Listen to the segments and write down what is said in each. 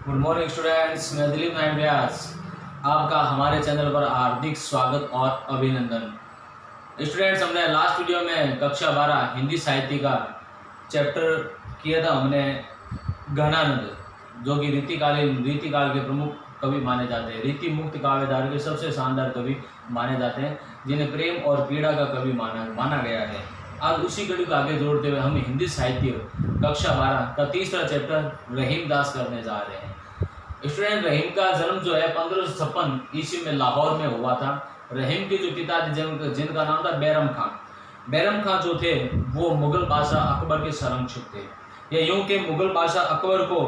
Good morning students, मैं दिलीप नारायण व्यास आपका हमारे चैनल पर हार्दिक स्वागत और अभिनंदन। स्टूडेंट्स, हमने लास्ट वीडियो में कक्षा 12 हिंदी साहित्य का चैप्टर किया था। हमने गहनानंद, जो कि रीतिकाल के प्रमुख कवि माने जाते हैं, रीति मुक्त काव्यधारा के सबसे शानदार कवि माने जाते हैं, जिन्हें प्रेम और पीड़ा का कवि माना गया है। आज उसी कड़ी को आगे जोड़ते हुए हम हिंदी साहित्य कक्षा 12 का तीसरा चैप्टर रहीम दास करने जा रहे हैं। स्टूडेंट, रहीम का जन्म जो है 1556 ईस्वी में लाहौर में हुआ था। रहीम के जो पिता थे जिनका नाम था बैरम खां। बैरम खां जो थे वो मुगल बादशाह अकबर के संरक्षक थे। या यूं कि मुगल बादशाह अकबर को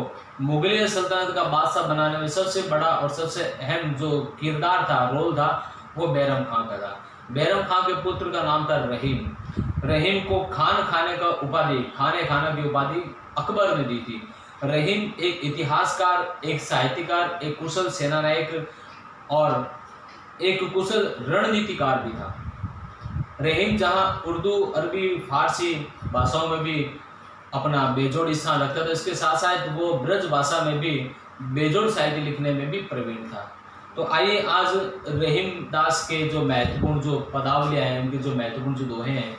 मुगलिया सल्तनत का बादशाह बनाने में सबसे बड़ा और सबसे अहम जो किरदार था, रोल था, वो बैरम खां का था। बैरम खां के पुत्र का नाम था रहीम। रहीम को खाने की उपाधि अकबर ने दी थी। रहीम एक इतिहासकार, एक साहित्यकार, एक कुशल सेनानायक और एक कुशल रणनीतिकार भी था। रहीम जहां उर्दू, अरबी, फारसी भाषाओं में भी अपना बेजोड़ स्थान रखता था, इसके साथ साथ वो ब्रज भाषा में भी बेजोड़ साहित्य लिखने में भी प्रवीण था। तो आइए आज रहीम दास के जो महत्वपूर्ण जो पदावलियाँ हैं, उनके जो महत्वपूर्ण जो दोहे हैं,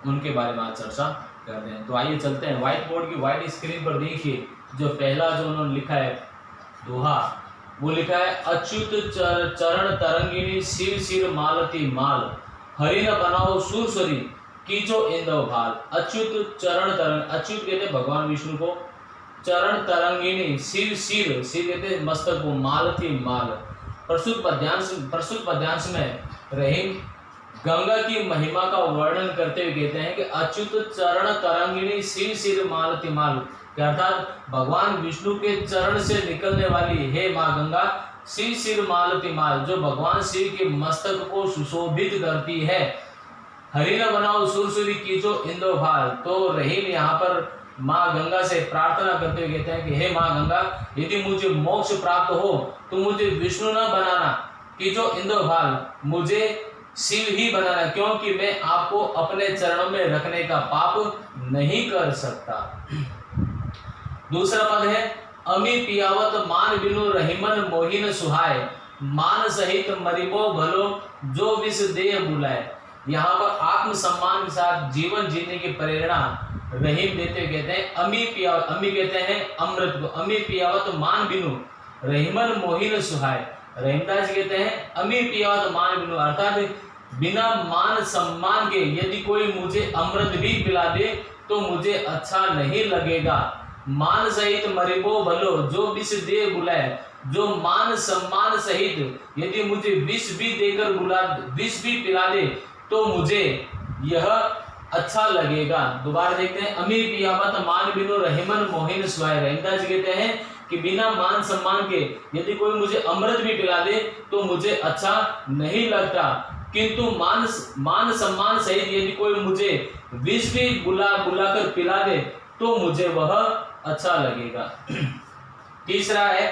उनके बारे में आज चर्चा करते हैं। तो आइए चलते हैं। व्हाइट बोर्ड की व्हाइट स्क्रीन पर देखिए, जो पहला जो उन्होंने लिखा है दोहा, वो लिखा है, अच्युत चरण तरंगिनी सिर सिर मालती माल, हरि न बनाओ सुरसरी कीचो इंदव भाल। अच्युत चरण तरंग, अच्युत कहते हैं भगवान विष्णु को, चरण तरंगिनी सिर सिर, सिर कहते हैं मस्तक को, मालती माल। प्रस्तुत पद्यांश में रहीम गंगा की महिमा का वर्णन करते हुए कहते हैं कि अच्युत चरण तरंगिनी सिर सिर मालती माल, अर्थात भगवान विष्णु के चरण से निकलने वाली हे माँ गंगा सिर सिर मालती माल, जो भगवान शिव के मस्तक को सुशोभित करती है। हरि न बनाओ सुरसुरी कीचो इंदो भाल। तो रहीम यहाँ पर माँ गंगा से प्रार्थना करते हुए कहते हैं कि हे माँ गंगा, यदि मुझे मोक्ष प्राप्त हो तो मुझे विष्णु न बनाना, कीचो इंदो भाल, मुझे शिव ही बनाना, क्योंकि मैं आपको अपने चरणों में रखने का पाप नहीं कर सकता। दूसरा पद है, अमी पियावत मान बिनु रहीमन मोहिन सुहाय, मान सहित मरिबो भलो जो विष देह बुलाए। यहाँ पर आत्मसम्मान के साथ जीवन जीने की प्रेरणा रहीम देते कहते हैं अमी कहते हैं अमृत को, अमी पियावत मान बिनु रहीमन मोहिन सुहाय। रहीमदास कहते हैं अमी पियावत मान बिनु, अर्थात बिना मान सम्मान के यदि कोई मुझे अमृत भी पिला दे तो मुझे अच्छा नहीं लगेगा। मान सहित मरिबो भलो जो विष दे बुलाए, जो मान सम्मान सहित यदि मुझे विष भी पिला दे तो मुझे यह अच्छा लगेगा। दोबारा देखते हैं, अमी पियावत मान बिनु रहीमन मोहिन सुहाय। रहीमदास कहते हैं कि बिना मान सम्मान के यदि कोई मुझे अमृत भी पिला दे तो मुझे अच्छा नहीं लगता, किंतु मान सम्मान सहित यदि कोई मुझे विष भी बुलाकर पिला दे तो मुझे वह अच्छा लगेगा। तीसरा है,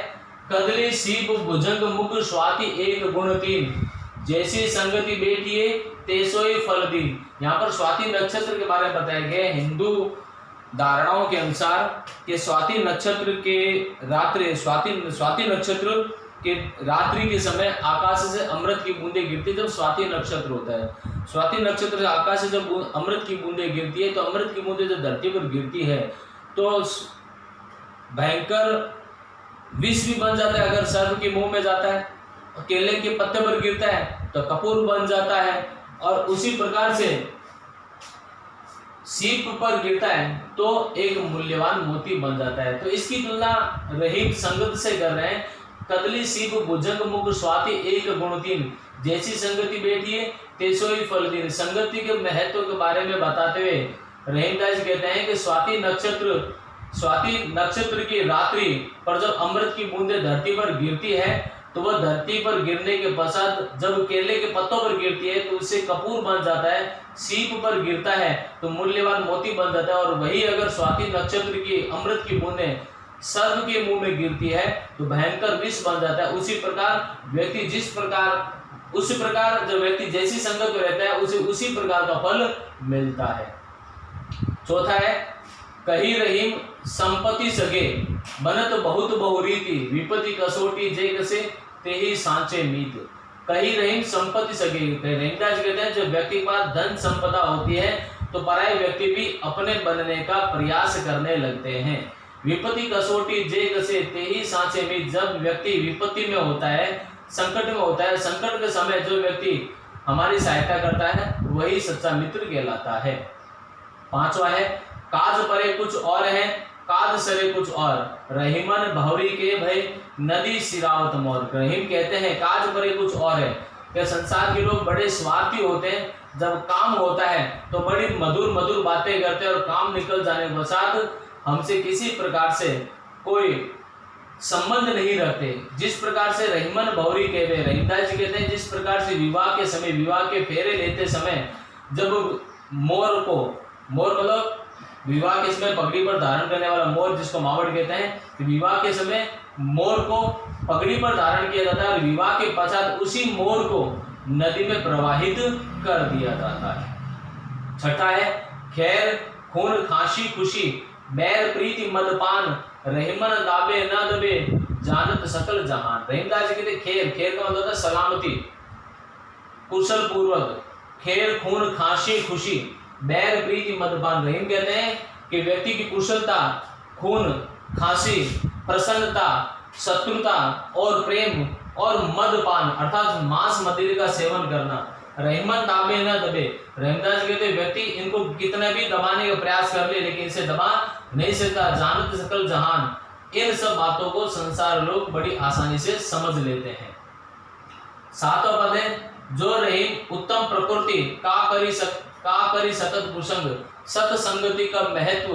कदली सीप भुजंग मुख स्वाति एक गुण तीन, जैसी संगति बैठिए तेसोई फल दीन। यहाँ पर स्वाति नक्षत्र के बारे में बताया गया। हिंदू धारणाओं के अनुसार कि स्वाति नक्षत्र के रात्रि के समय आकाश से अमृत की बूंदें गिरती, जब स्वाति नक्षत्र होता है, स्वाति नक्षत्र से आकाश से जब अमृत की बूंदें गिरती है, तो अमृत की बूंदें जब धरती पर गिरती है तो भयंकर विष भी बन जाता है। अगर सर्प के मुंह में जाता है, केले के पत्ते पर गिरता है तो कपूर बन जाता है, और उसी प्रकार से सीप पर गिरता है तो एक मूल्यवान मोती बन जाता है। तो इसकी तुलना रहीम संगत से कर रहे हैं। कदली सीप भुजंग मुख स्वाति एक गुण तीन, जैसी संगति बैठिए तेसोई फल दीन। संगति के महत्व के बारे में बताते हुए रहीमदास कहते हैं कि स्वाति नक्षत्र की रात्रि पर जब अमृत की बूंदें धरती पर गिरती है तो वह धरती पर गिरने के पश्चात जब केले के पत्तों पर गिरती है तो उससे कपूर बन जाता है, सीप पर गिरता है तो मूल्यवान मोती बन जाता है। और वही अगर स्वाति नक्षत्र की अमृत की बूंदें सर्प के मुंह में गिरती है तो भयंकर विष बन जाता है। उसी प्रकार जो व्यक्ति जैसी संगत में रहता है उसे उसी प्रकार का फल मिलता है। चौथा है, कही रहीम संपत्ति सगे, बनत बहुत बहुरीति, विपत्ति कसोटी जे कसे ते ही सांचे मीत। कही रहीम संपत्ति सगे, रहीमदास कहते हैं जब व्यक्ति के पास धन संपदा होती है तो पराये व्यक्ति भी अपने बनने का प्रयास करने लगते हैं। विपत्ति कसोटी जे कसे ते ही सांचे मीत, जब व्यक्ति विपत्ति में होता है, संकट में होता है, संकट के समय जो व्यक्ति हमारी सहायता करता है वही सच्चा मित्र कहलाता है। पांचवा है काज परे कुछ और है, काज सरे कुछ और, रहीमन भौरी के भय नदी सिरावत मोर। रहीम कहते हैं काज परे कुछ और है, कि संसार के लोग बड़े स्वार्थी होते हैं, जब काम होता है तो बड़ी मधुर मधुर बातें करते हैं और काम निकल जाने के पश्चात हमसे किसी प्रकार से कोई संबंध नहीं रखते। जिस प्रकार से रहीमन भौरी के वे, रहीमदास जी कहते हैं जिस प्रकार से विवाह के समय, विवाह के फेरे लेते समय जब मोर को, मोर मतलब विवाह के समय पगड़ी पर धारण करने वाला मोर जिसको मावड़ कहते हैं, तो विवाह के समय मोर को पगड़ी पर धारण किया जाता है और विवाह के पश्चात उसी मोर को नदी में प्रवाहित कर दिया जाता है। छठा है खैर खून खांसी खुशी, बैर प्रीति मदपान, रहीमन दाबे न दबे, जानत सकल जहान। रहीमदास जी कहते खेर, खेर का मतलब होता है सलामती, कुशल पूर्वक, खेर खून खांसी खुशी, बैर प्रीति मदपान। रहीम कहते हैं कि व्यक्ति की कुशलता, खून खांसी, प्रसन्नता, शत्रुता और प्रेम और मदपान अर्थात मांस मदिरे का सेवन करना। रहीमन दाबे न दबे, रहीमदास कहते हैं व्यक्ति इनको कितना भी दबाने का प्रयास कर ले लेकिन इसे दबा नहीं सकता। जानत सकल जहान, इन सब बातों को संसार लोग बड़ी आसानी से समझ लेते हैं। सातवां पद है जो रहीम उत्तम प्रकृति का करी सतत कुसंग, सत्संगति का महत्व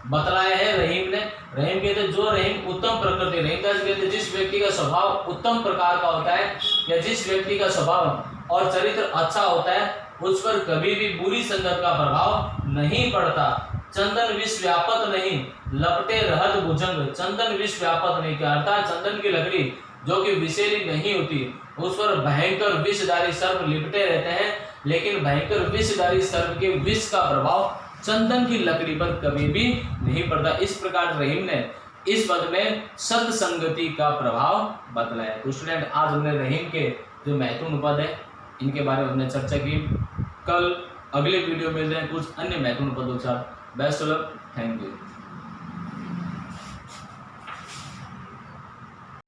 बतलाया है रहीम ने। रहीम कहते हैं जो रहीम उत्तम प्रकृति, रहीमदास कहते हैं जिस व्यक्ति का स्वभाव उत्तम प्रकार का होता है या जिस व्यक्ति का स्वभाव और चरित्र अच्छा होता है उस पर कभी भी बुरी संगत का प्रभाव नहीं पड़ता। चंदन विष व्यापत नहीं, लपटे रहत भुजंग, चंदन विष व्यापत नहीं क्या अर्थात चंदन की लकड़ी जो कि विषैली नहीं होती उस पर भयंकर विषधारी सर्प लिपटे रहते हैं, लेकिन भयंकर विषधारी सर्प के विष का प्रभाव चंदन की लकड़ी पर कभी भी नहीं पड़ता। इस प्रकार रहीम ने इस पद में सत्संगति का प्रभाव बतलाया। तो स्टूडेंट आज हमने रहीम के जो महत्वपूर्ण पद है इनके बारे में हमने चर्चा की। कल अगले वीडियो में मिलते हैं कुछ अन्य महत्वपूर्ण पदों के साथ। Best of luck, thank you.